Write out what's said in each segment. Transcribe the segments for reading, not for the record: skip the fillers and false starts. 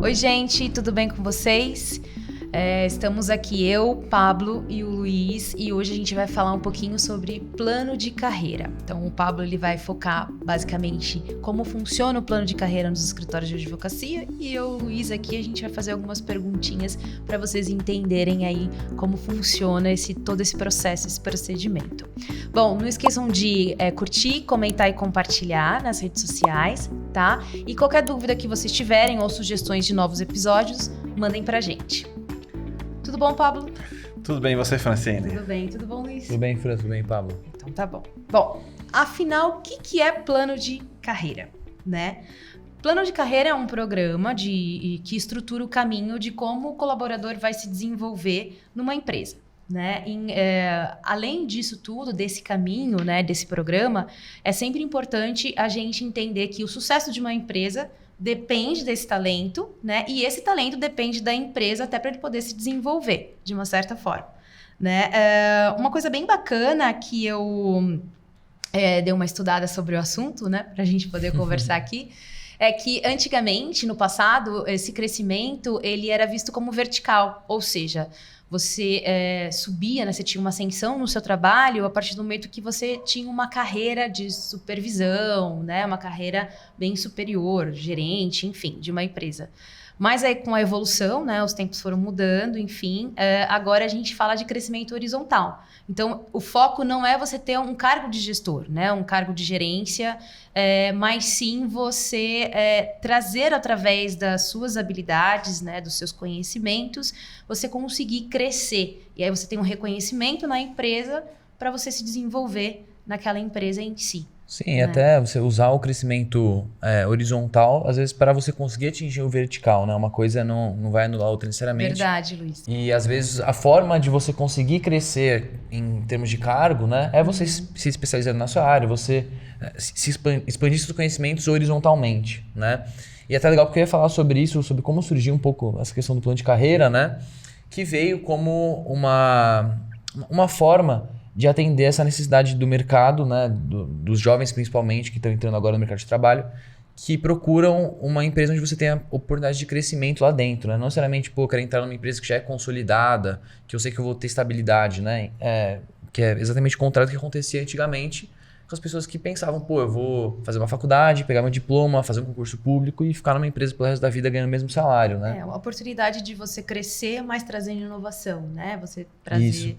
Oi, gente, tudo bem com vocês? Estamos aqui eu, Pablo e o Luiz, e hoje a gente vai falar um pouquinho sobre plano de carreira. Então, o Pablo ele vai focar basicamente como funciona o plano de carreira nos escritórios de advocacia, e eu, Luiz, aqui a gente vai fazer algumas perguntinhas para vocês entenderem aí como funciona todo esse processo, esse procedimento. Bom, não esqueçam de curtir, comentar e compartilhar nas redes sociais, tá? E qualquer dúvida que vocês tiverem ou sugestões de novos episódios, mandem pra gente. Tudo bom, Pablo? Tudo bem, e você, Francine? Tudo bem, tudo bom, Luiz? Tudo bem, Fran? Tudo bem, Pablo? Então tá bom. Bom, afinal, o que é plano de carreira, né? Plano de carreira é um programa que estrutura o caminho de como o colaborador vai se desenvolver numa empresa, né? Além disso tudo, desse caminho, né, desse programa, é sempre importante a gente entender que o sucesso de uma empresa depende desse talento, né? E esse talento depende da empresa até para ele poder se desenvolver, de uma certa forma, né? Uma coisa bem bacana que eu dei uma estudada sobre o assunto, né? Para a gente poder conversar aqui, é que antigamente, no passado, esse crescimento ele era visto como vertical, ou seja, você subia, né? Você tinha uma ascensão no seu trabalho a partir do momento que você tinha uma carreira de supervisão, né? Uma carreira bem superior, gerente, enfim, de uma empresa. Mas aí com a evolução, né, os tempos foram mudando, enfim, agora a gente fala de crescimento horizontal. Então, o foco não é você ter um cargo de gestor, né, um cargo de gerência, mas sim você trazer através das suas habilidades, né, dos seus conhecimentos, você conseguir crescer. E aí você tem um reconhecimento na empresa para você se desenvolver naquela empresa em si. Sim, até você usar o crescimento horizontal, às vezes para você conseguir atingir o vertical, né? Uma coisa não vai anular a outra necessariamente. Verdade, Luiz. E às vezes a forma de você conseguir crescer em termos de cargo, né? É você se especializando na sua área, você se expandir seus conhecimentos horizontalmente, né? E até legal porque eu ia falar sobre isso, sobre como surgiu um pouco essa questão do plano de carreira, né? Que veio como uma forma de atender essa necessidade do mercado, né, dos jovens principalmente, que estão entrando agora no mercado de trabalho, que procuram uma empresa onde você tenha oportunidade de crescimento lá dentro, né? Não necessariamente, eu quero entrar numa empresa que já é consolidada, que eu sei que eu vou ter estabilidade, né? Que é exatamente o contrário do que acontecia antigamente com as pessoas que pensavam, eu vou fazer uma faculdade, pegar meu diploma, fazer um concurso público e ficar numa empresa pelo resto da vida ganhando o mesmo salário, né? Uma oportunidade de você crescer, mas trazendo inovação, né? Você trazer... Isso.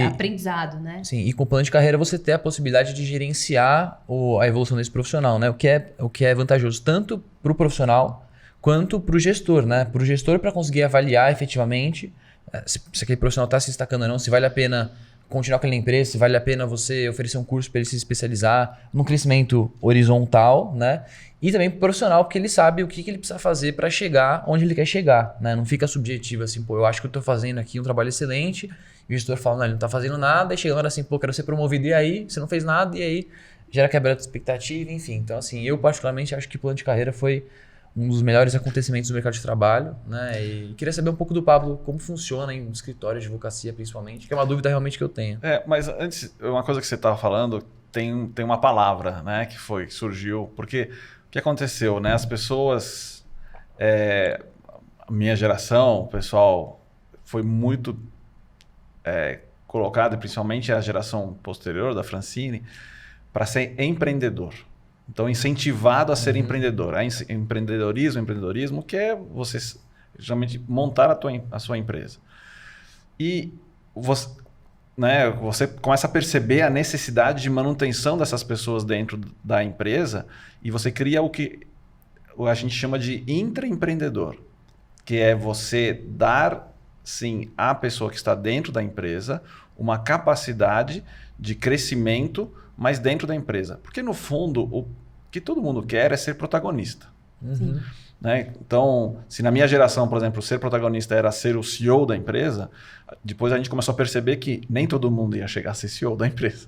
Aprendizado, né? Sim, e com o plano de carreira você tem a possibilidade de gerenciar a evolução desse profissional, né? O que é vantajoso tanto para o profissional quanto para o gestor, né? Para o gestor, para conseguir avaliar efetivamente se aquele profissional está se destacando ou não, se vale a pena continuar com ele na empresa, se vale a pena você oferecer um curso para ele se especializar no crescimento horizontal, né? E também pro profissional, porque ele sabe o que ele precisa fazer para chegar onde ele quer chegar, né? Não fica subjetivo assim, eu acho que eu estou fazendo aqui um trabalho excelente, e o gestor fala, não, ele não está fazendo nada, e chega uma hora assim, quero ser promovido, e aí? Você não fez nada, e aí? Gera quebra de expectativa, enfim. Então, assim, eu particularmente acho que o plano de carreira foi um dos melhores acontecimentos do mercado de trabalho, né? E queria saber um pouco do Pablo, como funciona em escritório de advocacia, principalmente, que é uma dúvida realmente que eu tenho. Mas antes, uma coisa que você estava falando, tem uma palavra, né, que surgiu, porque o que aconteceu, né? As pessoas, a minha geração, o pessoal foi muito colocado, principalmente a geração posterior da Francine, para ser empreendedor. Então, incentivado a ser empreendedor. Empreendedorismo, que é você geralmente montar a sua empresa. E você começa a perceber a necessidade de manutenção dessas pessoas dentro da empresa e você cria o que a gente chama de intraempreendedor, que é você dar, sim, à pessoa que está dentro da empresa uma capacidade de crescimento, mas dentro da empresa. Porque, no fundo, o que todo mundo quer é ser protagonista. Uhum. Né? Então, se na minha geração, por exemplo, ser protagonista era ser o CEO da empresa, depois a gente começou a perceber que nem todo mundo ia chegar a ser CEO da empresa.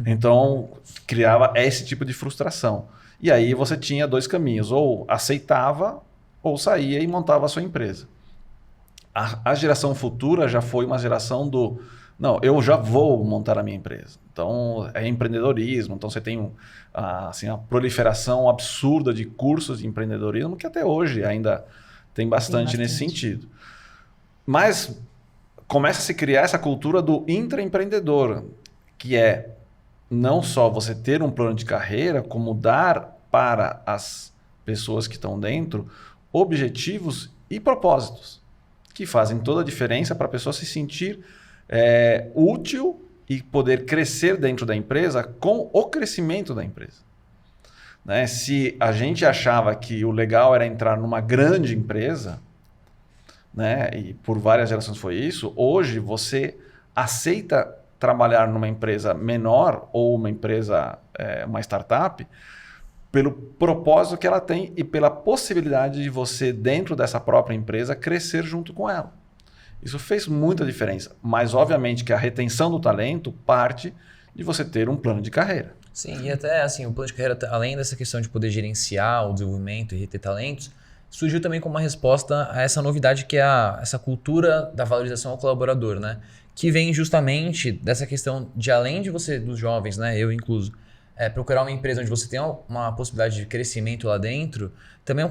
Então, criava esse tipo de frustração. E aí você tinha dois caminhos, ou aceitava ou saía e montava a sua empresa. A geração futura já foi uma geração do... Não, eu já vou montar a minha empresa. Então, é empreendedorismo. Então, você tem assim, a proliferação absurda de cursos de empreendedorismo que até hoje ainda Tem bastante nesse sentido. Mas começa a se criar essa cultura do intraempreendedor, que é não só você ter um plano de carreira, como dar para as pessoas que estão dentro objetivos e propósitos, que fazem toda a diferença para a pessoa se sentir útil e poder crescer dentro da empresa com o crescimento da empresa. Né? Se a gente achava que o legal era entrar numa grande empresa, né? E por várias gerações foi isso, hoje você aceita trabalhar numa empresa menor ou uma empresa, uma startup, pelo propósito que ela tem e pela possibilidade de você, dentro dessa própria empresa, crescer junto com ela. Isso fez muita diferença, mas obviamente que a retenção do talento parte de você ter um plano de carreira. Sim, e até assim, o plano de carreira, além dessa questão de poder gerenciar o desenvolvimento e reter talentos, surgiu também como uma resposta a essa novidade que é essa cultura da valorização ao colaborador, né? Que vem justamente dessa questão de, além de você, dos jovens, né? Eu incluso, procurar uma empresa onde você tem uma possibilidade de crescimento lá dentro, também é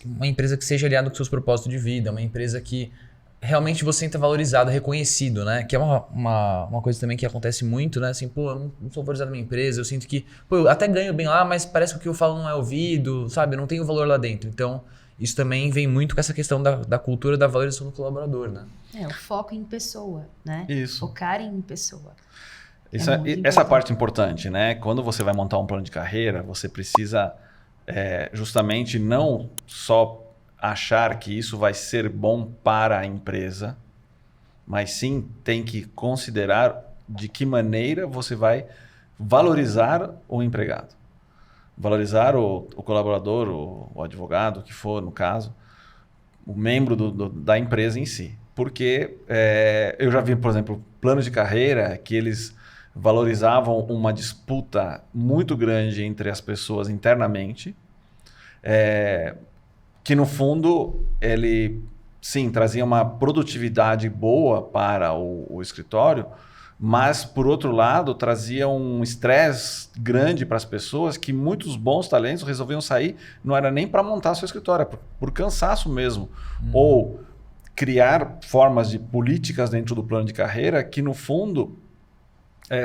uma empresa que seja aliada com seus propósitos de vida, uma empresa que realmente você sinta valorizado, reconhecido, né? Que é uma coisa também que acontece muito, né? Assim, pô, eu não sou valorizado na minha empresa, eu sinto que, pô, eu até ganho bem lá, mas parece que o que eu falo não é ouvido, sabe? Eu não tenho valor lá dentro. Então, isso também vem muito com essa questão da cultura da valorização do colaborador, né? O foco em pessoa, né? Isso. Focar em pessoa. Essa parte importante, né? Quando você vai montar um plano de carreira, você precisa justamente não só achar que isso vai ser bom para a empresa, mas sim tem que considerar de que maneira você vai valorizar o empregado. Valorizar o colaborador, o advogado, o que for no caso, o membro da empresa em si. Porque eu já vi, por exemplo, planos de carreira que eles valorizavam uma disputa muito grande entre as pessoas internamente, que no fundo ele, sim, trazia uma produtividade boa para o escritório, mas, por outro lado, trazia um estresse grande para as pessoas que muitos bons talentos resolviam sair, não era nem para montar seu escritório, por cansaço mesmo. Ou criar formas de políticas dentro do plano de carreira que, no fundo,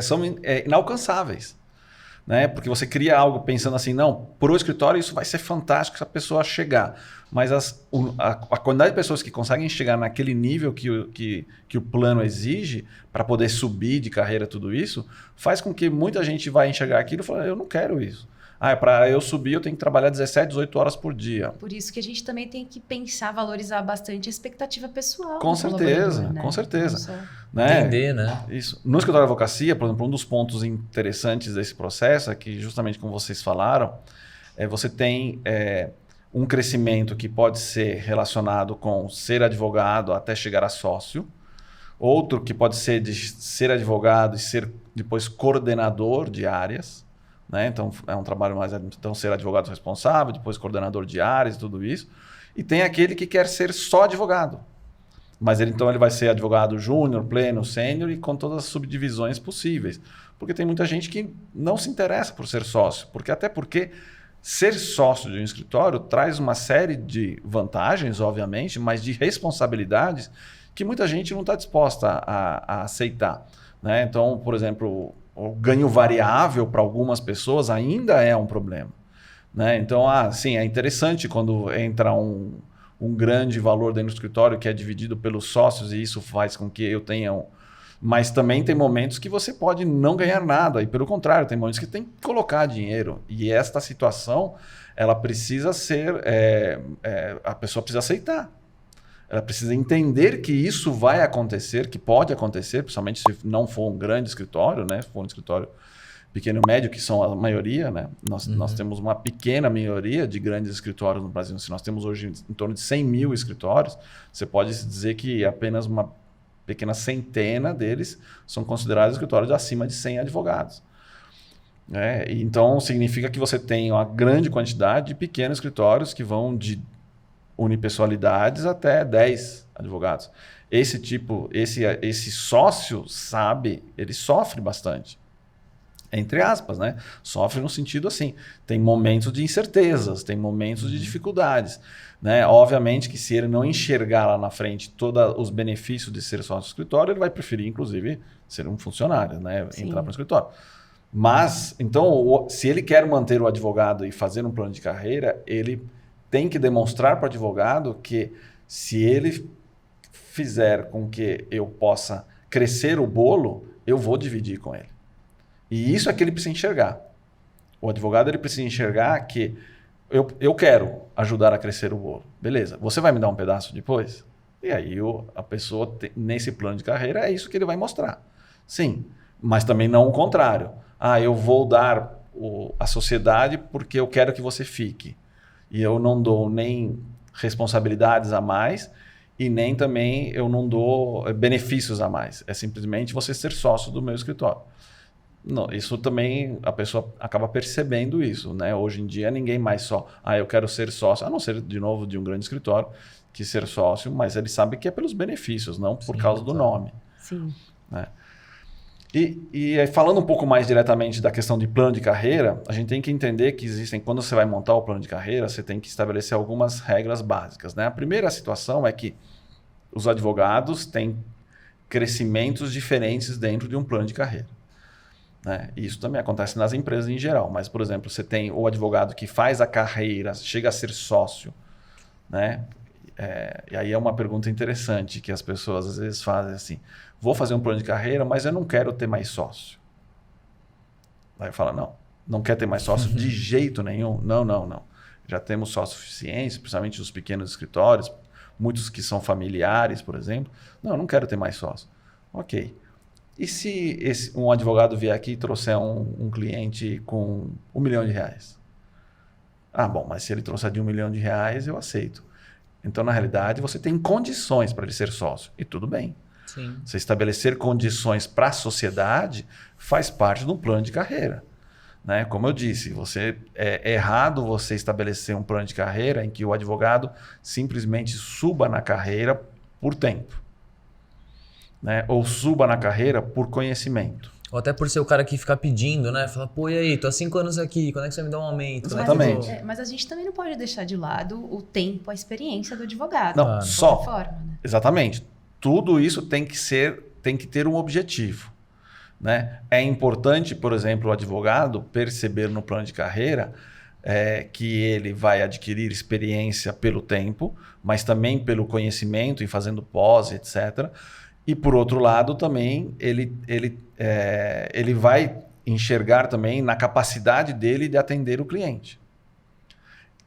são inalcançáveis. Né? Porque você cria algo pensando assim, não, para o escritório isso vai ser fantástico se a pessoa chegar. Mas a quantidade de pessoas que conseguem chegar naquele nível que o plano exige para poder subir de carreira, tudo isso, faz com que muita gente vai enxergar aquilo e falar, eu não quero isso. Para eu subir eu tenho que trabalhar 17, 18 horas por dia. Por isso que a gente também tem que pensar, valorizar bastante a expectativa pessoal. Com certeza, né? Com certeza. Só... Né? Entender, né? Isso. No escritório de advocacia, por exemplo, um dos pontos interessantes desse processo é que, justamente como vocês falaram, você tem um crescimento que pode ser relacionado com ser advogado até chegar a sócio, outro que pode ser de ser advogado e ser depois coordenador de áreas. Né? Então, é um trabalho mais... Então, ser advogado responsável, depois coordenador de áreas e tudo isso. E tem aquele que quer ser só advogado. Mas ele vai ser advogado júnior, pleno, sênior e com todas as subdivisões possíveis. Porque tem muita gente que não se interessa por ser sócio. Até porque ser sócio de um escritório traz uma série de vantagens, obviamente, mas de responsabilidades que muita gente não está disposta a aceitar. Né? Então, por exemplo... O ganho variável para algumas pessoas ainda é um problema. Né? Então, sim, é interessante quando entra um grande valor dentro do escritório que é dividido pelos sócios e isso faz com que eu tenha... Mas também tem momentos que você pode não ganhar nada e, pelo contrário, tem momentos que tem que colocar dinheiro. E esta situação, ela precisa ser... a pessoa precisa aceitar. Ela precisa entender que isso vai acontecer, que pode acontecer, principalmente se não for um grande escritório, né? Se for um escritório pequeno e médio, que são a maioria, né? Nós temos uma pequena maioria de grandes escritórios no Brasil. Se nós temos hoje em torno de 100 mil escritórios, você pode dizer que apenas uma pequena centena deles são considerados escritórios de acima de 100 advogados. Então, significa que você tem uma grande quantidade de pequenos escritórios que vão de unipessoalidades até 10 advogados. Esse sócio sabe, ele sofre bastante. Entre aspas, né? Sofre no sentido assim, tem momentos de incertezas, tem momentos de dificuldades, né? Obviamente que se ele não enxergar lá na frente todos os benefícios de ser sócio do escritório, ele vai preferir, inclusive, ser um funcionário, né? Entrar para o escritório. Mas, então, se ele quer manter o advogado e fazer um plano de carreira, ele tem que demonstrar para o advogado que se ele fizer com que eu possa crescer o bolo, eu vou dividir com ele. E isso é que ele precisa enxergar. O advogado ele precisa enxergar que eu quero ajudar a crescer o bolo. Beleza, você vai me dar um pedaço depois? E aí a pessoa, nesse plano de carreira, é isso que ele vai mostrar. Sim, mas também não o contrário. Eu vou dar a sociedade porque eu quero que você fique. E eu não dou nem responsabilidades a mais e nem também eu não dou benefícios a mais. É simplesmente você ser sócio do meu escritório. Não, isso também a pessoa acaba percebendo isso, né? Hoje em dia ninguém mais só, eu quero ser sócio, a não ser de novo de um grande escritório, que ser sócio, mas ele sabe que é pelos benefícios, não por causa do nome. Sim. Né? E falando um pouco mais diretamente da questão de plano de carreira, a gente tem que entender que existem, quando você vai montar o plano de carreira, você tem que estabelecer algumas regras básicas, né? A primeira situação é que os advogados têm crescimentos diferentes dentro de um plano de carreira. Né? Isso também acontece nas empresas em geral, mas, por exemplo, você tem o advogado que faz a carreira, chega a ser sócio, né? E aí é uma pergunta interessante que as pessoas às vezes fazem assim, vou fazer um plano de carreira, mas eu não quero ter mais sócio. Aí fala, não quer ter mais sócio de jeito nenhum. Não. Já temos sócios suficientes, principalmente os pequenos escritórios, muitos que são familiares, por exemplo. Não quero ter mais sócio. Ok. E se um advogado vier aqui e trouxer um cliente com R$1 milhão? Bom, mas se ele trouxer de R$1 milhão, eu aceito. Então, na realidade, você tem condições para ele ser sócio. E tudo bem. Sim. Você estabelecer condições para a sociedade faz parte do plano de carreira. Né? Como eu disse, é errado você estabelecer um plano de carreira em que o advogado simplesmente suba na carreira por tempo. Né? Ou suba na carreira por conhecimento. Ou até por ser o cara que fica pedindo, né? Fala, pô, e aí, tô há 5 anos aqui, quando é que você me dá um aumento? Exatamente. Mas a gente também não pode deixar de lado o tempo, a experiência do advogado. Não, só. Forma, né? Exatamente. Tudo isso tem que ter um objetivo. Né? É importante, por exemplo, o advogado perceber no plano de carreira que ele vai adquirir experiência pelo tempo, mas também pelo conhecimento, em fazendo pós, etc., e, por outro lado, também ele vai enxergar também na capacidade dele de atender o cliente.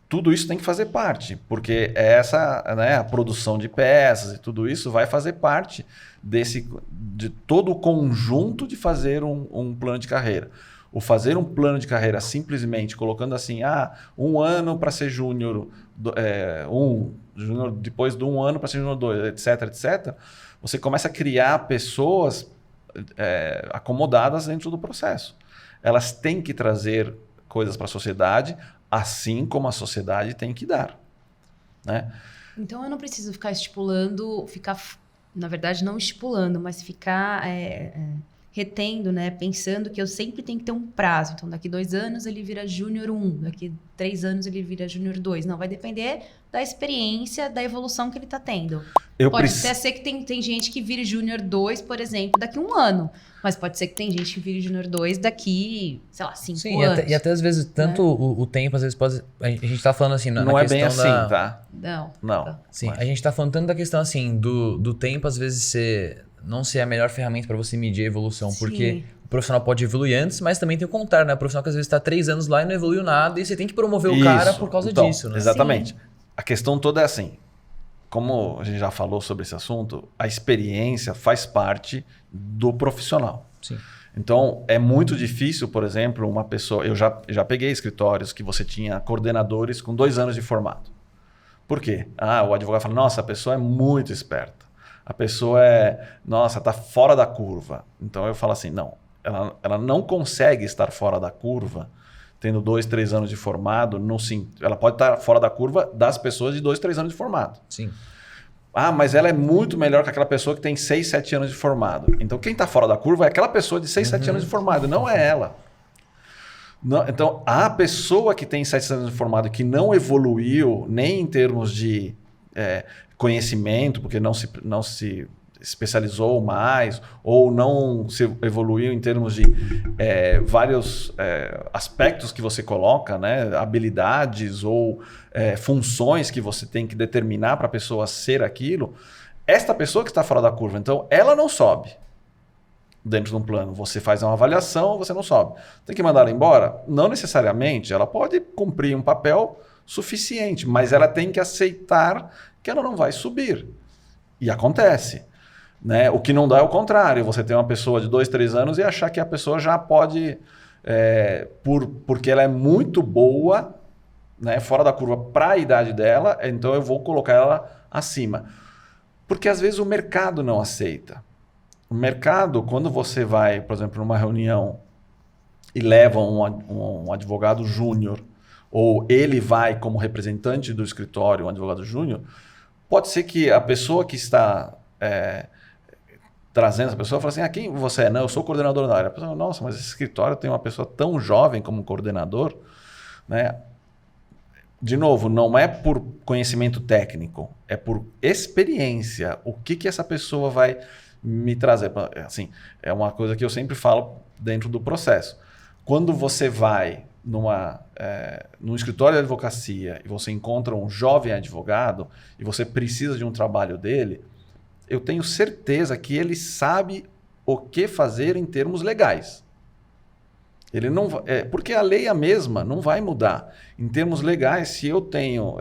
Tudo isso tem que fazer parte, porque a produção de peças e tudo isso vai fazer parte de todo o conjunto de fazer um plano de carreira. O fazer um plano de carreira simplesmente colocando assim, 1 ano para ser júnior, depois de 1 ano para ser júnior 2, etc., você começa a criar pessoas acomodadas dentro do processo. Elas têm que trazer coisas para a sociedade, assim como a sociedade tem que dar. Né? Então eu não preciso ficar na verdade não estipulando, mas ficar retendo, né? Pensando que eu sempre tenho que ter um prazo. Então daqui 2 anos ele vira júnior 1, daqui 3 anos ele vira júnior 2. Não, vai depender da experiência, da evolução que ele está tendo. Pode ser que tem gente que vire júnior 2, por exemplo, daqui 1 ano. Mas pode ser que tem gente que vire júnior 2 daqui, sei lá, 5 anos. E até às vezes, tanto o tempo, às vezes pode... A gente tá falando assim... Não é bem assim, tá? Não. Sim, a gente tá falando tanto da questão assim, do tempo às vezes não ser a melhor ferramenta para você medir a evolução. Sim. Porque o profissional pode evoluir antes, mas também tem o contrário, né? O profissional que às vezes está 3 anos lá e não evoluiu nada e você tem que promover o cara por causa disso, né? Exatamente. Sim. A questão toda é assim, como a gente já falou sobre esse assunto, a experiência faz parte do profissional. Sim. Então, é muito difícil, por exemplo, uma pessoa... Eu já peguei escritórios que você tinha coordenadores com 2 anos de formado. Por quê? O advogado fala, nossa, a pessoa é muito esperta. A pessoa está fora da curva. Então, eu falo assim, não, ela não consegue estar fora da curva tendo 2, 3 anos de formado. Ela pode estar fora da curva das pessoas de 2, 3 anos de formado. Sim. Mas ela é muito melhor que aquela pessoa que tem 6, 7 anos de formado. Então, quem está fora da curva é aquela pessoa de 6, 7 anos de formado, não é ela. Então, a pessoa que tem 7 anos de formado que não evoluiu nem em termos de conhecimento, porque não se especializou mais, ou não se evoluiu em termos de vários aspectos que você coloca, né? Habilidades ou funções que você tem que determinar para a pessoa ser aquilo, esta pessoa que está fora da curva, então, ela não sobe dentro de um plano. Você faz uma avaliação, você não sobe. Tem que mandar ela embora? Não necessariamente. Ela pode cumprir um papel suficiente, mas ela tem que aceitar que ela não vai subir. E acontece. Né? O que não dá é o contrário. Você tem uma pessoa de 2, 3 anos e achar que a pessoa já pode, porque ela é muito boa, né, fora da curva para a idade dela, então eu vou colocar ela acima. Porque às vezes o mercado não aceita. O mercado, quando você vai, por exemplo, numa reunião e leva um advogado júnior, ou ele vai como representante do escritório, um advogado júnior, pode ser que a pessoa que está trazendo essa pessoa fala assim, quem você é? Não, eu sou coordenador da área. A pessoa, nossa, mas esse escritório tem uma pessoa tão jovem como coordenador, né? De novo, não é por conhecimento técnico, é por experiência. O que essa pessoa vai me trazer? Assim, é uma coisa que eu sempre falo dentro do processo. Quando você vai num escritório de advocacia e você encontra um jovem advogado e você precisa de um trabalho dele, eu tenho certeza que ele sabe o que fazer em termos legais. Ele não porque a lei é a mesma, não vai mudar. Em termos legais, se eu tenho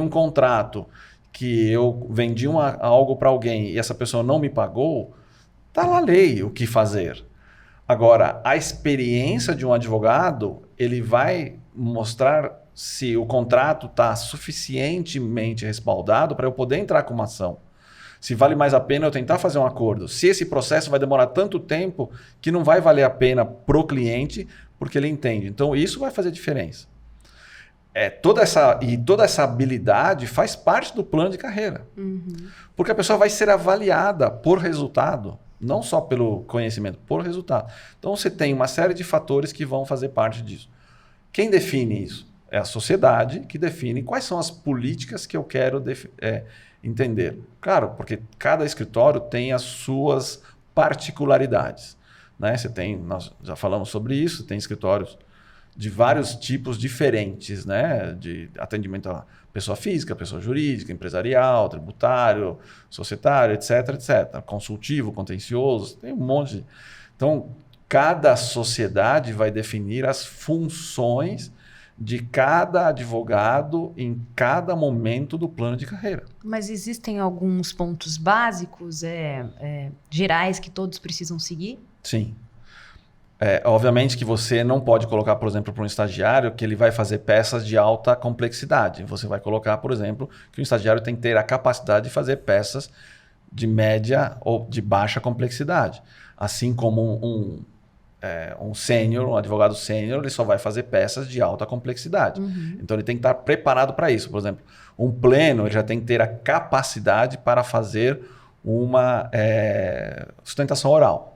um contrato que eu vendi algo para alguém e essa pessoa não me pagou, está na lei o que fazer. Agora, a experiência de um advogado, ele vai mostrar se o contrato está suficientemente respaldado para eu poder entrar com uma ação. Se vale mais a pena eu tentar fazer um acordo. Se esse processo vai demorar tanto tempo que não vai valer a pena pro cliente, porque ele entende. Então, isso vai fazer diferença. Toda essa habilidade faz parte do plano de carreira. Uhum. Porque a pessoa vai ser avaliada por resultado, não só pelo conhecimento, por resultado. Então, você tem uma série de fatores que vão fazer parte disso. Quem define isso? É a sociedade que define quais são as políticas que eu quero entender. Claro, porque cada escritório tem as suas particularidades. Né? Nós já falamos sobre isso, tem escritórios de vários tipos diferentes, né? De atendimento a pessoa física, pessoa jurídica, empresarial, tributário, societário, etc, etc. Consultivo, contencioso, tem um monte. Então, cada sociedade vai definir as funções de cada advogado em cada momento do plano de carreira. Mas existem alguns pontos básicos, gerais, que todos precisam seguir? Sim. Obviamente que você não pode colocar, por exemplo, para um estagiário que ele vai fazer peças de alta complexidade. Você vai colocar, por exemplo, que o estagiário tem que ter a capacidade de fazer peças de média ou de baixa complexidade. Assim como um sênior, um advogado sênior, ele só vai fazer peças de alta complexidade. Uhum. Então, ele tem que estar preparado para isso. Por exemplo, um pleno, ele já tem que ter a capacidade para fazer uma sustentação oral.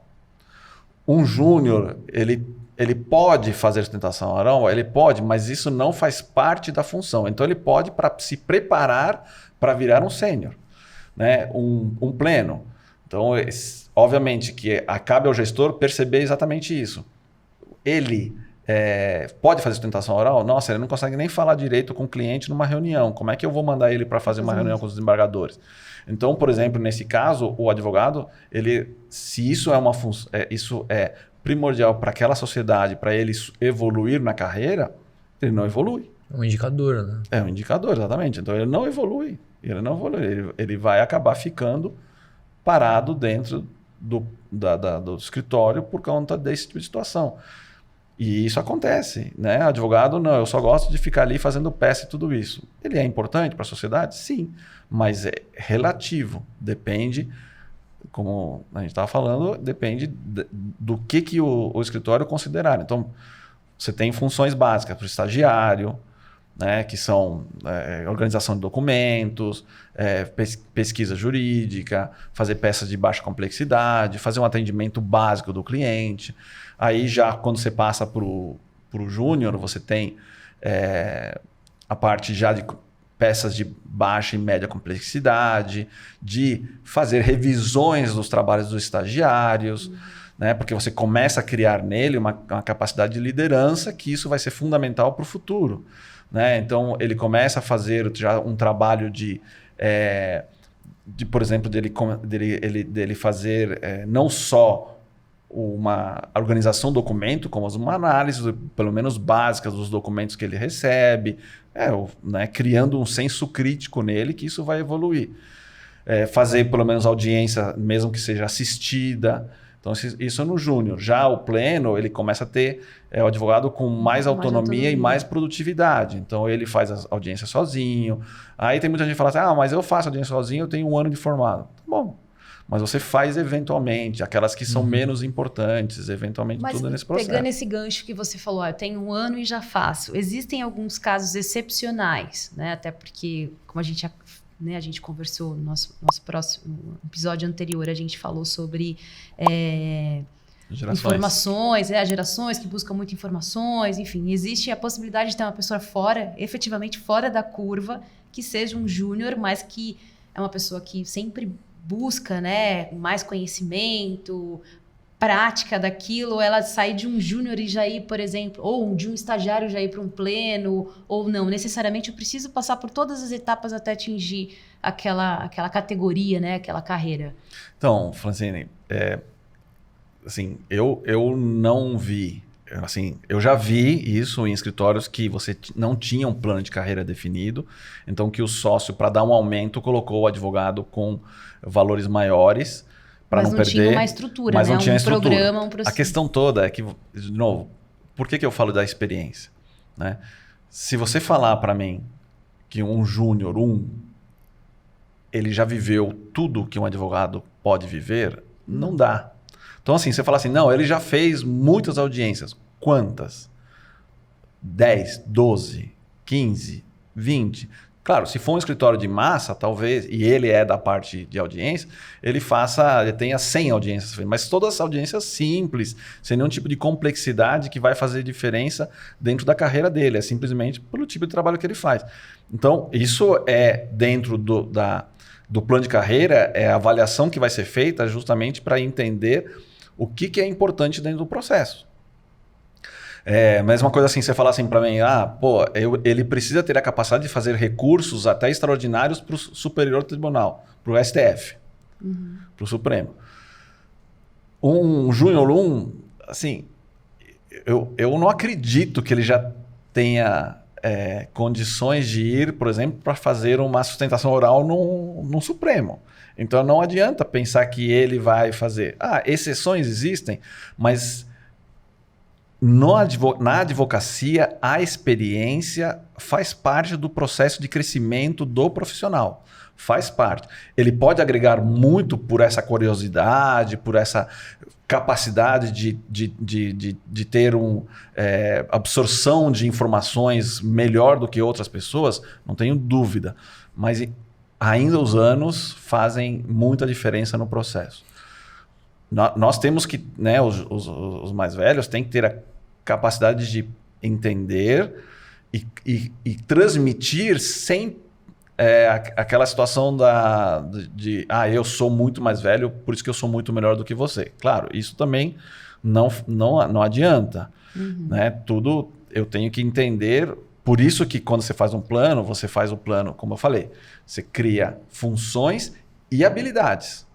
Um júnior, ele pode fazer sustentação oral? Ele pode, mas isso não faz parte da função. Então, ele pode se preparar para virar um sênior, né? Um pleno. Então, obviamente que cabe ao gestor perceber exatamente isso. Ele pode fazer sustentação oral? Nossa, ele não consegue nem falar direito com o cliente numa reunião. Como é que eu vou mandar ele para fazer uma reunião com os desembargadores? Então, por exemplo, nesse caso, o advogado, se isso isso é primordial para aquela sociedade, para ele evoluir na carreira, ele não evolui. É um indicador, né? É um indicador, exatamente. Então, ele não evolui. Ele vai acabar ficando parado dentro do escritório por conta desse tipo de situação. E isso acontece, né? Advogado, não, eu só gosto de ficar ali fazendo peça e tudo isso. Ele é importante para a sociedade? Sim, mas é relativo. Depende, como a gente estava falando, depende do que o escritório considerar. Então, você tem funções básicas para o estagiário, né, que são organização de documentos, pesquisa jurídica, fazer peças de baixa complexidade, fazer um atendimento básico do cliente. Aí já quando você passa para o o júnior, você tem a parte já de peças de baixa e média complexidade, de fazer revisões dos trabalhos dos estagiários, né? Porque você começa a criar nele uma capacidade de liderança, que isso vai ser fundamental para o futuro, né? Então, ele começa a fazer já um trabalho por exemplo, dele fazer não só uma organização do documento, como uma análise, pelo menos básica, dos documentos que ele recebe, né, criando um senso crítico nele, que isso vai evoluir. Fazer pelo menos audiência, mesmo que seja assistida. Então, isso no júnior. Já o pleno, ele começa a ter o advogado com mais autonomia e mais produtividade. Então, ele faz as audiências sozinho. Aí tem muita gente que fala assim, mas eu faço audiência sozinho, eu tenho 1 ano de formado. Tá bom. Mas você faz eventualmente, aquelas que são menos importantes, eventualmente tudo nesse processo. Pegando esse gancho que você falou, eu tenho 1 ano e já faço. Existem alguns casos excepcionais, né? Até porque, como a gente conversou no nosso próximo episódio anterior, a gente falou sobre informações, gerações que buscam muitas informações, enfim, existe a possibilidade de ter uma pessoa efetivamente fora da curva, que seja um júnior, mas que é uma pessoa que sempre busca, né, mais conhecimento, prática daquilo, ela sair de um júnior e já ir, por exemplo, ou de um estagiário já ir para um pleno, ou não. Necessariamente eu preciso passar por todas as etapas até atingir aquela categoria, né, aquela carreira. Então, Francine, assim, eu não vi, assim, eu já vi isso em escritórios que você não tinha um plano de carreira definido, então que o sócio, para dar um aumento, colocou o advogado com valores maiores, para não perder. Mas não tinha uma estrutura, mas né? Não tinha estrutura. Programa, um processo. A questão toda é que, de novo, por que eu falo da experiência? Né? Se você falar para mim que um júnior, ele já viveu tudo que um advogado pode viver, não dá. Então, assim, você fala assim, não, ele já fez muitas audiências. Quantas? 10, 12, 15, 20... Claro, se for um escritório de massa, talvez, e ele é da parte de audiência, ele tenha 100 audiências, mas todas as audiências simples, sem nenhum tipo de complexidade que vai fazer diferença dentro da carreira dele, é simplesmente pelo tipo de trabalho que ele faz. Então, isso é dentro do plano de carreira, é a avaliação que vai ser feita justamente para entender o que é importante dentro do processo. Mas uma coisa assim, você falar assim para mim, ele precisa ter a capacidade de fazer recursos até extraordinários para o Superior Tribunal, para o STF, para o Supremo. Um Júnior assim, eu não acredito que ele já tenha condições de ir, por exemplo, para fazer uma sustentação oral no Supremo. Então não adianta pensar que ele vai fazer. Exceções existem, mas na advocacia, a experiência faz parte do processo de crescimento do profissional. Faz parte. Ele pode agregar muito por essa curiosidade, por essa capacidade de ter absorção de informações melhor do que outras pessoas, não tenho dúvida. Mas ainda os anos fazem muita diferença no processo. Nós temos que, né, os mais velhos têm que ter a capacidade de entender e transmitir sem aquela situação eu sou muito mais velho, por isso que eu sou muito melhor do que você. Claro, isso também não adianta. Né? Tudo eu tenho que entender. Por isso que quando você faz o plano, como eu falei, você cria funções e habilidades.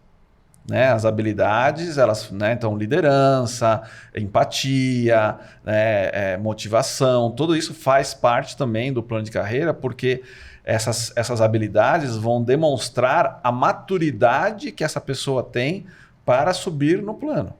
Né? As habilidades, elas, né? Então, liderança, empatia, né? Motivação, tudo isso faz parte também do plano de carreira, porque essas habilidades vão demonstrar a maturidade que essa pessoa tem para subir no plano.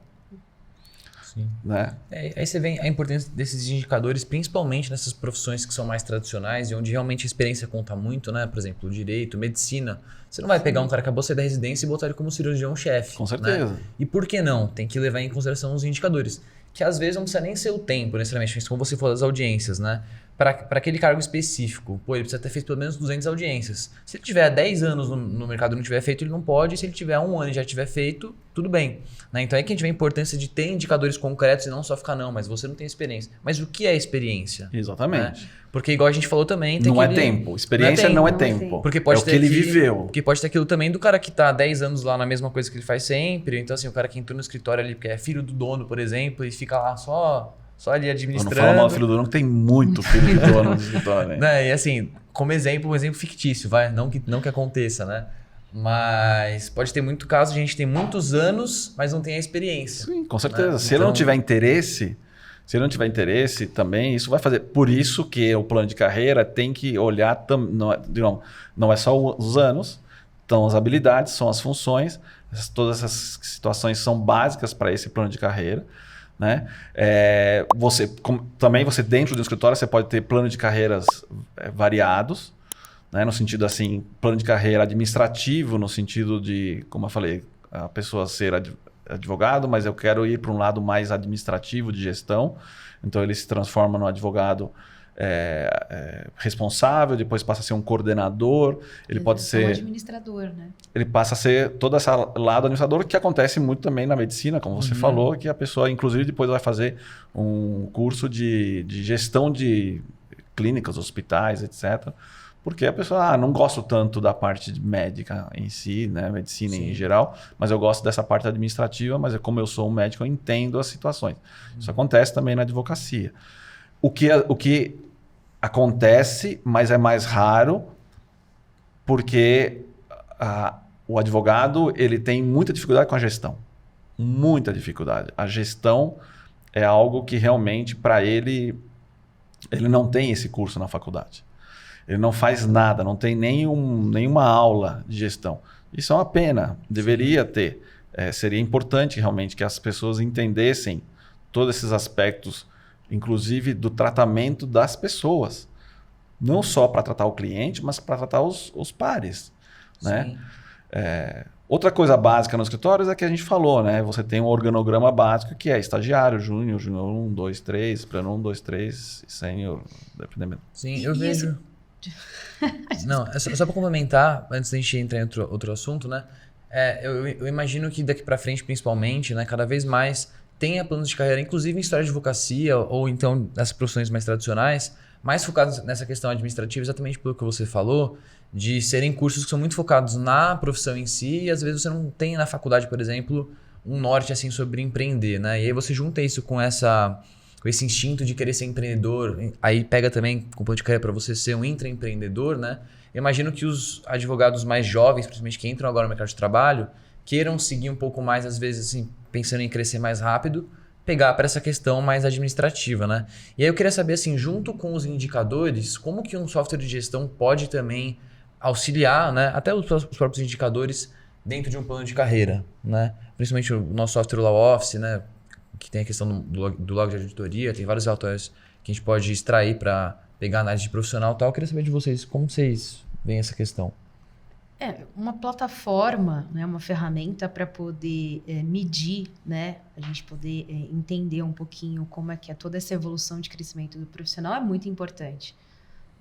Sim. Né? Aí você vê a importância desses indicadores, principalmente nessas profissões que são mais tradicionais e onde realmente a experiência conta muito, né? Por exemplo, direito, medicina. Você não vai pegar um cara que acabou de sair da residência e botar ele como cirurgião-chefe. Com certeza. Né? E por que não? Tem que levar em consideração os indicadores. Que às vezes não precisa nem ser o tempo, necessariamente, como você falou das audiências, né? para aquele cargo específico, pô, ele precisa ter feito pelo menos 200 audiências. Se ele tiver 10 anos no mercado e não tiver feito, ele não pode. Se ele tiver 1 ano e já tiver feito, tudo bem. Né? Então é que a gente vê a importância de ter indicadores concretos e não só ficar, não, mas você não tem experiência. Mas o que é experiência? Exatamente. Né? Porque igual a gente falou também... Tem não é tempo. Experiência não é tempo. Porque pode é o que ele viveu. Porque pode ter aquilo também do cara que tá há 10 anos lá na mesma coisa que ele faz sempre. Então assim, o cara que entrou no escritório ali, porque é filho do dono, por exemplo, e fica lá só ali administrando. Eu não falo mal do filho do dono, que tem muito filho do dono no escritório. Né? E assim, como exemplo, um exemplo fictício, vai? Não que aconteça, né? Mas pode ter muito caso, a gente tem muitos anos, mas não tem a experiência. Sim, com certeza. Né? Se ele não tiver interesse, também, isso vai fazer. Por isso que o plano de carreira tem que olhar, não é só os anos, são as habilidades, são as funções, todas essas situações são básicas para esse plano de carreira. Né? Também você dentro do escritório você pode ter plano de carreiras variados, né? No sentido assim, plano de carreira administrativo, no sentido de, como eu falei, a pessoa ser advogado, mas eu quero ir para um lado mais administrativo de gestão, então ele se transforma no advogado responsável, depois passa a ser um coordenador, ele pode ser um administrador, né? Ele passa a ser todo esse lado administrador, que acontece muito também na medicina, como você falou, que a pessoa, inclusive, depois vai fazer um curso de gestão de clínicas, hospitais, etc. Porque a pessoa, não gosto tanto da parte médica em si, né? Medicina em geral, mas eu gosto dessa parte administrativa, mas como eu sou um médico, eu entendo as situações. Isso acontece também na advocacia. O que acontece, mas é mais raro, porque o advogado ele tem muita dificuldade com a gestão. Muita dificuldade. A gestão é algo que realmente, para ele não tem esse curso na faculdade. Ele não faz nada, não tem nenhuma aula de gestão. Isso é uma pena, deveria ter. Seria importante realmente que as pessoas entendessem todos esses aspectos, inclusive do tratamento das pessoas. Não só para tratar o cliente, mas para tratar os pares. Né? Outra coisa básica nos escritórios é que a gente falou, né? Você tem um organograma básico que é estagiário, júnior 1, 2, 3, plano 1, 2, 3, sênior, dependendo. Sim, eu vejo. Não, é só para complementar, antes da gente entrar em outro assunto, né? Eu imagino que daqui para frente, principalmente, né, cada vez mais tenha planos de carreira, inclusive em história de advocacia ou então nessas profissões mais tradicionais, mais focados nessa questão administrativa, exatamente pelo que você falou, de serem cursos que são muito focados na profissão em si e às vezes você não tem na faculdade, por exemplo, um norte assim sobre empreender, né? E aí você junta isso com esse instinto de querer ser empreendedor, aí pega também com o plano de carreira para você ser um intraempreendedor, né? Eu imagino que os advogados mais jovens, principalmente que entram agora no mercado de trabalho, queiram seguir um pouco mais, às vezes, assim, pensando em crescer mais rápido, pegar para essa questão mais administrativa, né? E aí eu queria saber, assim, junto com os indicadores, como que um software de gestão pode também auxiliar, né? Até os próprios indicadores dentro de um plano de carreira, né? Principalmente o nosso software Law Office, né? Que tem a questão do log de auditoria, tem vários relatórios que a gente pode extrair para pegar análise de profissional e tal. Eu queria saber de vocês, como vocês veem essa questão? Uma plataforma, né, uma ferramenta para poder medir, né, a gente poder entender um pouquinho como é que é toda essa evolução de crescimento do profissional é muito importante.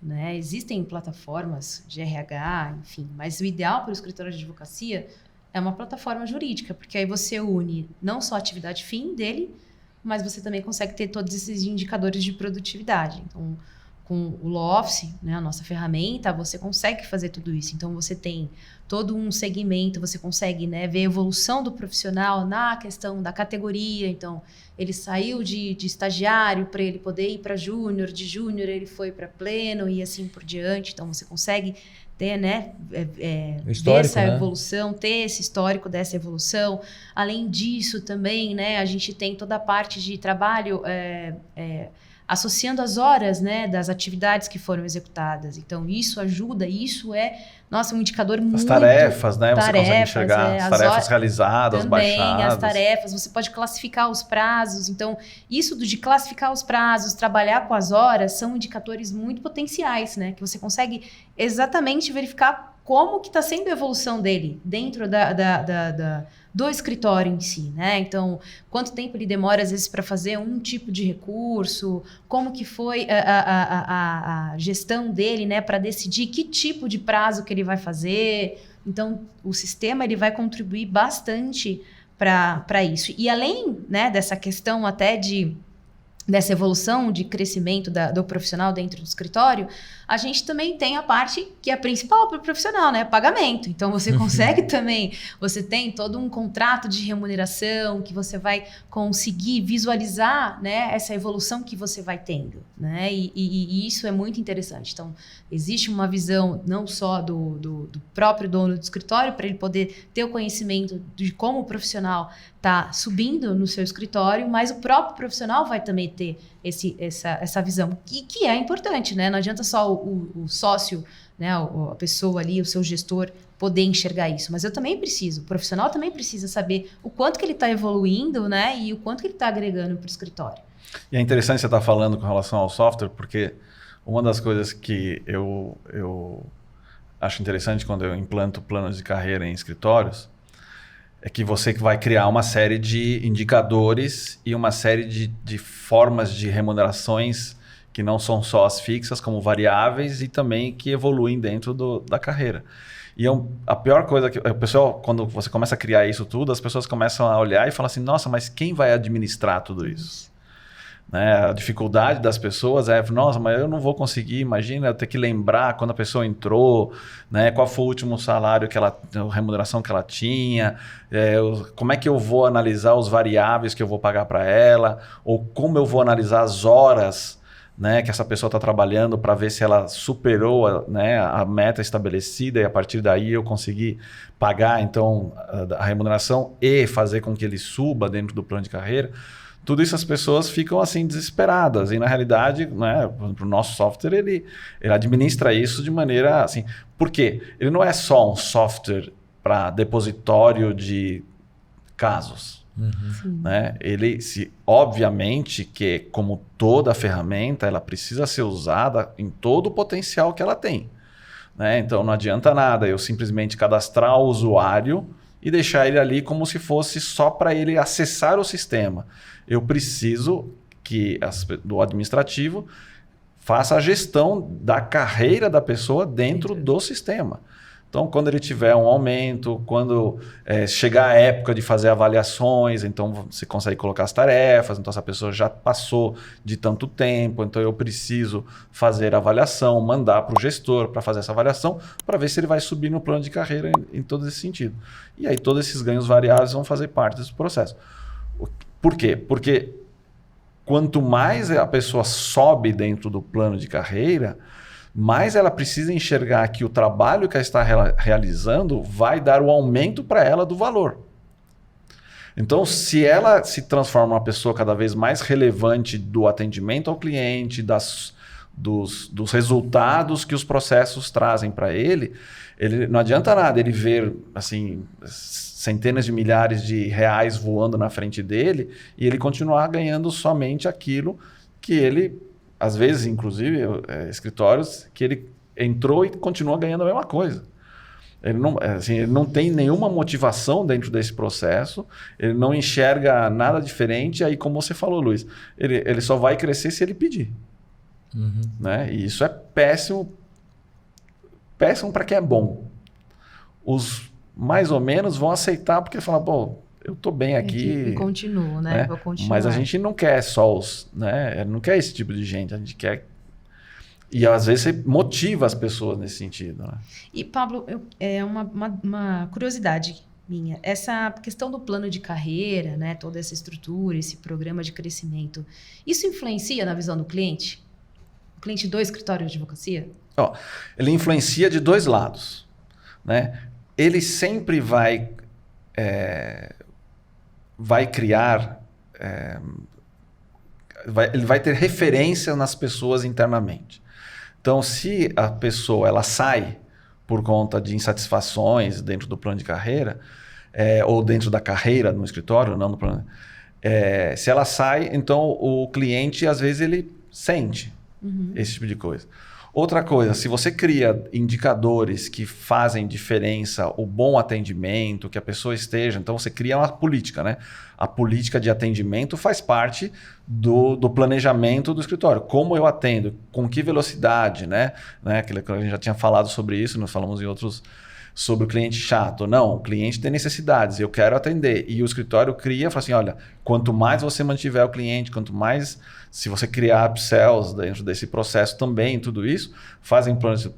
Né? Existem plataformas de RH, enfim, mas o ideal para o escritório de advocacia é uma plataforma jurídica, porque aí você une não só a atividade fim dele, mas você também consegue ter todos esses indicadores de produtividade. Então, com o Law Office, né, a nossa ferramenta, você consegue fazer tudo isso. Então, você tem todo um segmento, você consegue, né, ver a evolução do profissional na questão da categoria. Então, ele saiu de estagiário para ele poder ir para júnior, de júnior ele foi para pleno e assim por diante. Então, você consegue ter, né, ver essa evolução, ter esse histórico dessa evolução. Além disso, também, né, a gente tem toda a parte de trabalho associando as horas, né, das atividades que foram executadas. Então, isso ajuda, isso um indicador muito... As tarefas, né? Você consegue enxergar as tarefas realizadas, também, baixadas. As tarefas, você pode classificar os prazos. Então, isso de classificar os prazos, trabalhar com as horas, são indicadores muito potenciais, né? Que você consegue exatamente verificar como que está sendo a evolução dele dentro do escritório em si, né? Então, quanto tempo ele demora, às vezes, para fazer um tipo de recurso, como que foi a gestão dele, né, para decidir que tipo de prazo que ele vai fazer. Então, o sistema ele vai contribuir bastante para isso. E além, né, dessa questão até dessa evolução de crescimento do profissional dentro do escritório, a gente também tem a parte que é a principal para o profissional, né? Pagamento. Então, você consegue também, você tem todo um contrato de remuneração que você vai conseguir visualizar, né, essa evolução que você vai tendo, né? E isso é muito interessante. Então, existe uma visão não só do próprio dono do escritório, para ele poder ter o conhecimento de como o profissional está subindo no seu escritório, mas o próprio profissional vai também ter essa visão, que é importante, né? Não adianta só o sócio, né, a pessoa ali, o seu gestor, poder enxergar isso, mas eu também preciso, o profissional também precisa saber o quanto que ele está evoluindo, né, e o quanto que ele está agregando para o escritório. E é interessante você estar falando com relação ao software, porque uma das coisas que eu acho interessante quando eu implanto planos de carreira em escritórios é que você vai criar uma série de indicadores e uma série de formas de remunerações que não são só as fixas, como variáveis e também que evoluem dentro da carreira. E a pior coisa que o pessoal, quando você começa a criar isso tudo, as pessoas começam a olhar e falam assim, nossa, mas quem vai administrar tudo isso? Né? A dificuldade das pessoas é, nossa, mas eu não vou conseguir, imagina eu ter que lembrar quando a pessoa entrou, né? Qual foi o último salário a remuneração que ela tinha, como é que eu vou analisar os variáveis que eu vou pagar para ela, ou como eu vou analisar as horas, né, que essa pessoa está trabalhando para ver se ela superou, né, a meta estabelecida e a partir daí eu consegui pagar então a remuneração e fazer com que ele suba dentro do plano de carreira. Tudo isso as pessoas ficam assim desesperadas e na realidade, né, o nosso software ele administra isso de maneira assim. Por quê? Ele não é só um software para depositório de casos. Né? Obviamente que, como toda ferramenta, ela precisa ser usada em todo o potencial que ela tem. Né? Então não adianta nada eu simplesmente cadastrar o usuário e deixar ele ali como se fosse só para ele acessar o sistema. Eu preciso que do administrativo faça a gestão da carreira da pessoa dentro do sistema. Então, quando ele tiver um aumento, quando chegar a época de fazer avaliações, então você consegue colocar as tarefas, então essa pessoa já passou de tanto tempo, então eu preciso fazer a avaliação, mandar para o gestor para fazer essa avaliação, para ver se ele vai subir no plano de carreira em todo esse sentido. E aí todos esses ganhos variáveis vão fazer parte desse processo. Por quê? Porque quanto mais a pessoa sobe dentro do plano de carreira, mais ela precisa enxergar que o trabalho que ela está realizando vai dar o aumento para ela do valor. Então, se ela se transforma uma pessoa cada vez mais relevante do atendimento ao cliente, dos resultados que os processos trazem para ele não adianta nada ele ver assim, centenas de milhares de reais voando na frente dele e ele continuar ganhando somente aquilo que ele... Às vezes, inclusive, escritórios que ele entrou e continua ganhando a mesma coisa. Ele não tem nenhuma motivação dentro desse processo, ele não enxerga nada diferente, aí como você falou, Luiz, ele só vai crescer se ele pedir. Né? E isso é péssimo para quem é bom. Os mais ou menos vão aceitar porque falam, pô, eu estou bem aqui. E continuo, né? Vou continuar. Mas a gente não quer só né? Não quer esse tipo de gente. A gente quer... E às vezes você motiva as pessoas nesse sentido. Né? E, Pablo, é uma curiosidade minha. Essa questão do plano de carreira, né? Toda essa estrutura, esse programa de crescimento, isso influencia na visão do cliente? O cliente do escritório de advocacia? Ele influencia de dois lados. Né? Ele sempre vai criar, ele vai ter referência nas pessoas internamente. Então, se a pessoa ela sai por conta de insatisfações dentro do plano de carreira, ou dentro da carreira no escritório, não no plano, se ela sai, então o cliente às vezes ele sente esse tipo de coisa. Outra coisa, se você cria indicadores que fazem diferença, o bom atendimento, que a pessoa esteja, então você cria uma política, né? A política de atendimento faz parte do planejamento do escritório. Como eu atendo, com que velocidade, né? Aquilo que a gente já tinha falado sobre isso, nós falamos em outros sobre o cliente chato. Não, o cliente tem necessidades, eu quero atender. E o escritório cria, fala assim, olha, quanto mais você mantiver o cliente, quanto mais, se você criar upsells dentro desse processo também, tudo isso, fazem planos.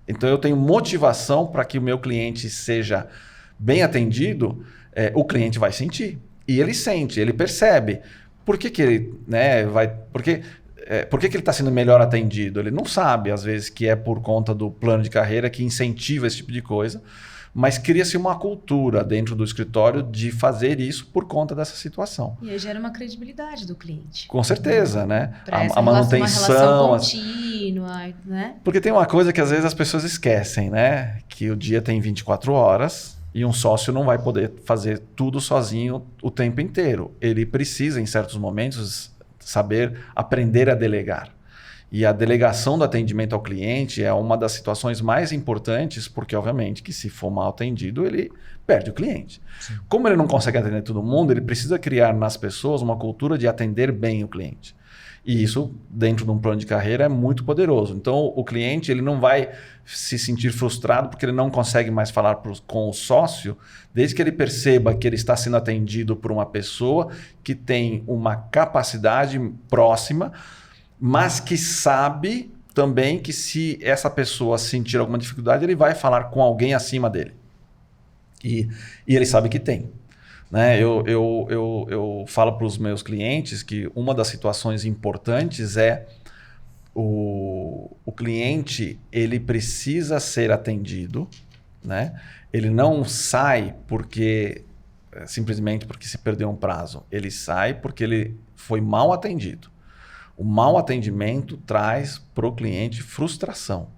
Então eu tenho motivação para que o meu cliente seja bem atendido, o cliente vai sentir. E ele sente, ele percebe. Por que ele vai... Por que ele está sendo melhor atendido? Ele não sabe, às vezes, que é por conta do plano de carreira que incentiva esse tipo de coisa, mas cria-se uma cultura dentro do escritório de fazer isso por conta dessa situação. E aí gera uma credibilidade do cliente. Com certeza, né? A manutenção... Uma relação contínua, né? Porque tem uma coisa que às vezes as pessoas esquecem, né? Que o dia tem 24 horas... E um sócio não vai poder fazer tudo sozinho o tempo inteiro. Ele precisa, em certos momentos, saber aprender a delegar. E a delegação do atendimento ao cliente é uma das situações mais importantes, porque, obviamente, que se for mal atendido, ele perde o cliente. Sim. Como ele não consegue atender todo mundo, ele precisa criar nas pessoas uma cultura de atender bem o cliente. E isso, dentro de um plano de carreira, é muito poderoso. Então, o cliente ele não vai se sentir frustrado porque ele não consegue mais falar com o sócio, desde que ele perceba que ele está sendo atendido por uma pessoa que tem uma capacidade próxima, mas que sabe também que se essa pessoa sentir alguma dificuldade, ele vai falar com alguém acima dele. E ele sabe que tem. Né? Eu falo para os meus clientes que uma das situações importantes é o cliente ele precisa ser atendido, né? Ele não sai simplesmente porque se perdeu um prazo. Ele sai porque ele foi mal atendido. O mau atendimento traz para o cliente frustração.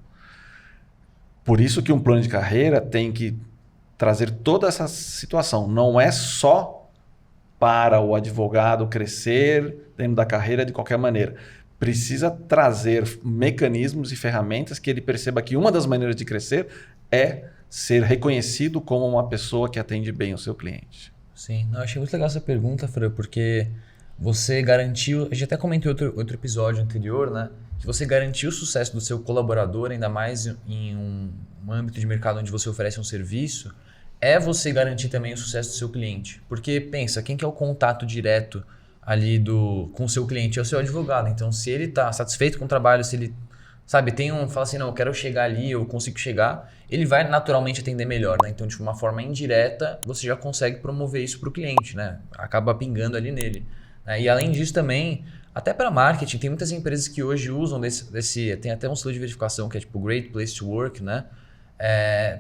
Por isso que um plano de carreira tem que trazer toda essa situação. Não é só para o advogado crescer dentro da carreira de qualquer maneira. Precisa trazer mecanismos e ferramentas que ele perceba que uma das maneiras de crescer é ser reconhecido como uma pessoa que atende bem o seu cliente. Sim, eu achei muito legal essa pergunta, Fran, porque você garantiu, a gente até comentou em outro episódio anterior, né? Que você garantiu o sucesso do seu colaborador, ainda mais em um âmbito de mercado onde você oferece um serviço, é você garantir também o sucesso do seu cliente. Porque pensa, quem que é o contato direto ali com o seu cliente? É o seu advogado. Então, se ele está satisfeito com o trabalho, se ele fala assim, não, eu quero chegar ali, eu consigo chegar, ele vai naturalmente atender melhor, né? Então, de uma forma indireta, você já consegue promover isso para o cliente, né? Acaba pingando ali nele. E além disso também, até para marketing, tem muitas empresas que hoje usam tem até um selo de verificação que é tipo Great Place to Work, né?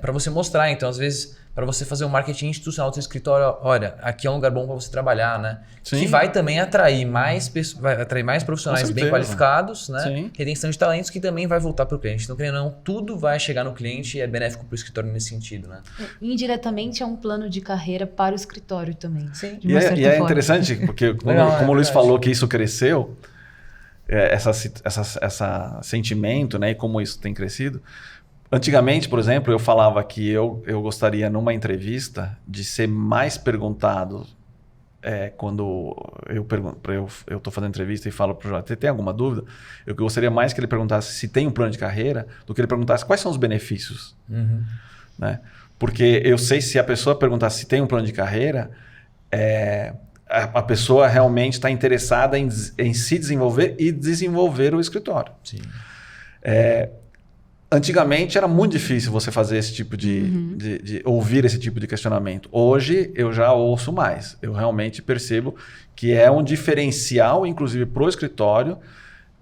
Para você mostrar, então às vezes para você fazer um marketing institucional do seu escritório, olha, aqui é um lugar bom para você trabalhar, né? Sim. Que vai também atrair mais profissionais bem qualificados, né? Sim. Retenção de talentos que também vai voltar para o cliente. Então, querendo ou não, tudo vai chegar no cliente e é benéfico para o escritório nesse sentido, né? Indiretamente é um plano de carreira para o escritório também. Sim. E é interessante, porque como o Luiz falou que isso cresceu, essa sentimento, né? E como isso tem crescido. Antigamente, por exemplo, eu falava que eu gostaria, numa entrevista, de ser mais perguntado quando eu estou fazendo entrevista e falo para o JT, tem alguma dúvida? Eu gostaria mais que ele perguntasse se tem um plano de carreira do que ele perguntasse quais são os benefícios. Uhum. Né? Porque eu sei se a pessoa perguntar se tem um plano de carreira, a pessoa realmente está interessada em se desenvolver e desenvolver o escritório. Sim. Antigamente era muito difícil você fazer esse tipo de ouvir esse tipo de questionamento. Hoje eu já ouço mais. Eu realmente percebo que é um diferencial, inclusive para o escritório,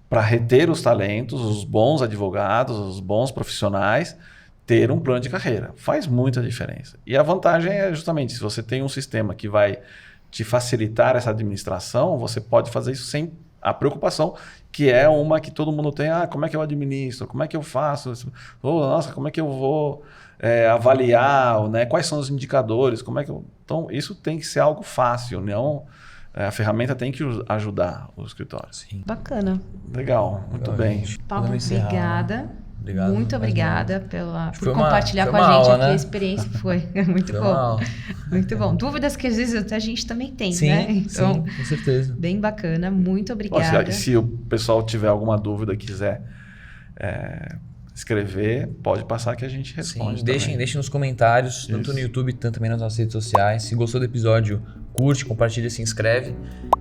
para reter os talentos, os bons advogados, os bons profissionais, ter um plano de carreira. Faz muita diferença. E a vantagem é justamente, se você tem um sistema que vai te facilitar essa administração, você pode fazer isso sem a preocupação, que é uma que todo mundo tem. Como é que eu administro? Como é que eu faço? Nossa, como é que eu vou avaliar? Né? Quais são os indicadores? Então, isso tem que ser algo fácil, não A ferramenta tem que ajudar o escritório. Sim. Bacana. Legal, muito Legal, bem. gente. Paulo, Podemos encerrar. obrigada. Obrigado. Muito mais obrigada uma. por compartilhar foi com a uma gente aula, aqui né? a experiência. Foi muito Foi bom. uma aula. Muito bom. Dúvidas que às vezes a gente também tem, Sim, né? Então, sim, com certeza. bem bacana. Muito Ó, obrigada. se o pessoal tiver alguma dúvida, quiser escrever, pode passar que a gente responde. Sim, deixem nos comentários, tanto Isso. no YouTube, tanto também nas nossas redes sociais. Se gostou do episódio, curte, compartilha, se inscreve.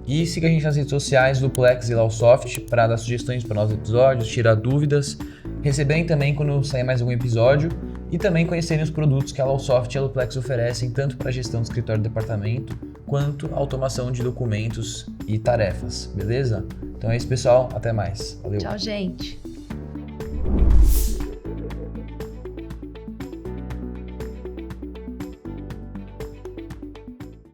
E siga a gente nas redes sociais, Duplex e Lausoft, para dar sugestões para novos episódios, tirar dúvidas, receberem também quando sair mais algum episódio e também conhecerem os produtos que a Lausoft e a Duplex oferecem, tanto para gestão do escritório e departamento, quanto automação de documentos e tarefas, beleza? Então é isso, pessoal. Até mais. Valeu. Tchau, gente.